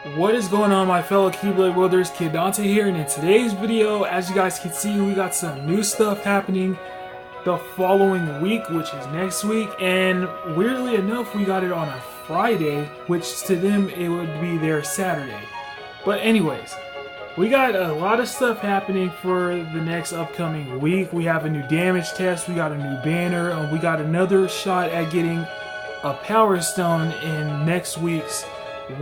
What is going on, my fellow Keyblade wielders? Kid Dante here, and in today's video, as you guys can see, we got some new stuff happening the following week, which is next week. And weirdly enough, we got it on a Friday, which to them it would be their Saturday. But anyways, we got a lot of stuff happening for the next upcoming week. We have a new damage test, we got a new banner, and we got another shot at getting a Power Stone in next week's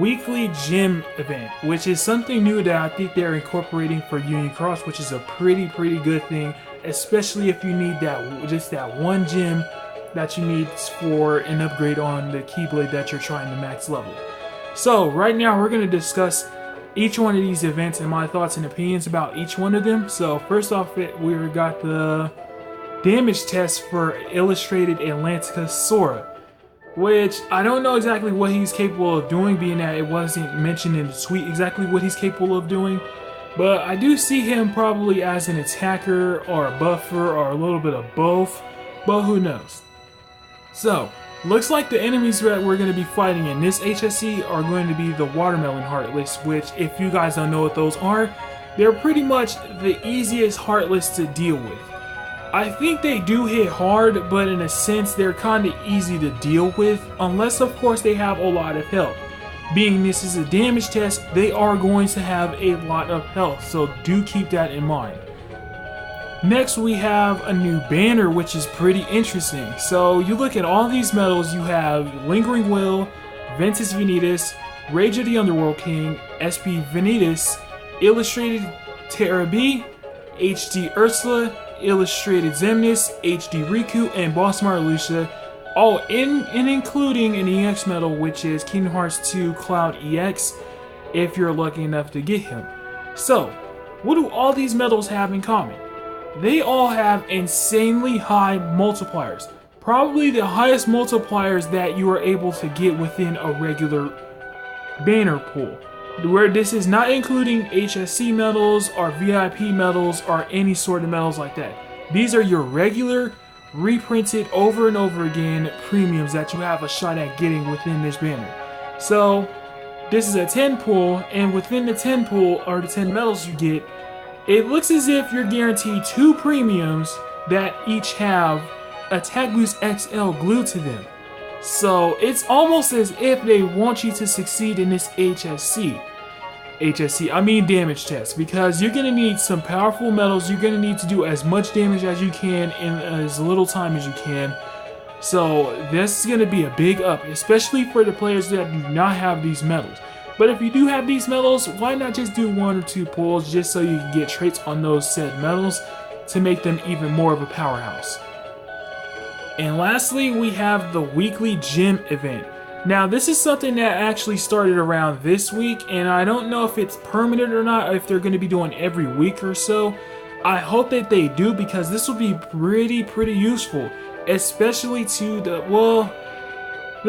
weekly gym event, which is something new that I think they're incorporating for Union Cross, which is a pretty good thing, especially if you need that one gym that you need for an upgrade on the Keyblade that you're trying to max level. So right now we're going to discuss each one of these events and my thoughts and opinions about each one of them. So first off, we got the damage test for Illustrated Atlantica Sora, which I don't know exactly what he's capable of doing, being that it wasn't mentioned in the tweet exactly what he's capable of doing. But I do see him probably as an attacker or a buffer or a little bit of both, but who knows. So, looks like the enemies that we're going to be fighting in this HSC are going to be the Watermelon Heartless, which, if you guys don't know what those are, they're pretty much the easiest Heartless to deal with. I think they do hit hard, but in a sense they're kind of easy to deal with, unless of course they have a lot of health. Being this is a damage test, they are going to have a lot of health, so do keep that in mind. Next we have a new banner, which is pretty interesting. So you look at all these medals, you have Lingering Will, Ventus Vanitas, Rage of the Underworld King, SP Vanitas, Illustrated Terra B, HD Ursula, Illustrated Xemnas, HD Riku, and Boss Marluxia, all including an EX medal, which is Kingdom Hearts 2 Cloud EX, if you're lucky enough to get him. So, what do all these medals have in common? They all have insanely high multipliers, probably the highest multipliers that you are able to get within a regular banner pool, where this is not including HSC medals or VIP medals or any sort of medals like that. These are your regular, reprinted over and over again premiums that you have a shot at getting within this banner. So this is a 10 pool, and within the 10 pool, or the 10 medals you get, it looks as if you're guaranteed 2 premiums that each have Attack Boost XL glued to them. So it's almost as if they want you to succeed in this I mean damage test, because you're going to need some powerful medals. You're going to need to do as much damage as you can in as little time as you can. So this is going to be a big up, especially for the players that do not have these medals. But if you do have these medals, why not just do 1 or 2 pulls just so you can get traits on those said medals to make them even more of a powerhouse. And lastly, we have the weekly gym event. Now, this is something that actually started around this week, and I don't know if it's permanent or not, or if they're going to be doing every week or so. I hope that they do, because this will be pretty useful, especially to the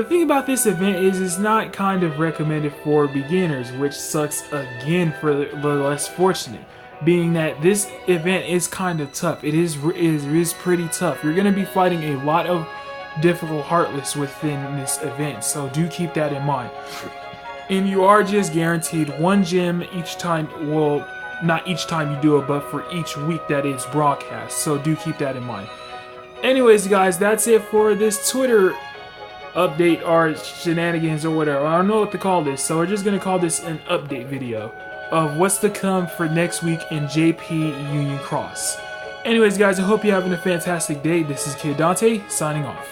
thing about this event is it's not kind of recommended for beginners, which sucks again for the less fortunate. Being that this event is kind of tough. It is pretty tough. You're going to be fighting a lot of difficult Heartless within this event, so do keep that in mind. And you are just guaranteed 1 gem each time, well, not each time you do it, but for each week that it's broadcast, so do keep that in mind. Anyways guys, that's it for this Twitter update or shenanigans or whatever. I don't know what to call this, so we're just going to call this an update video of what's to come for next week in JP Union Cross. Anyways guys, I hope you're having a fantastic day. This is Kid Dante, signing off.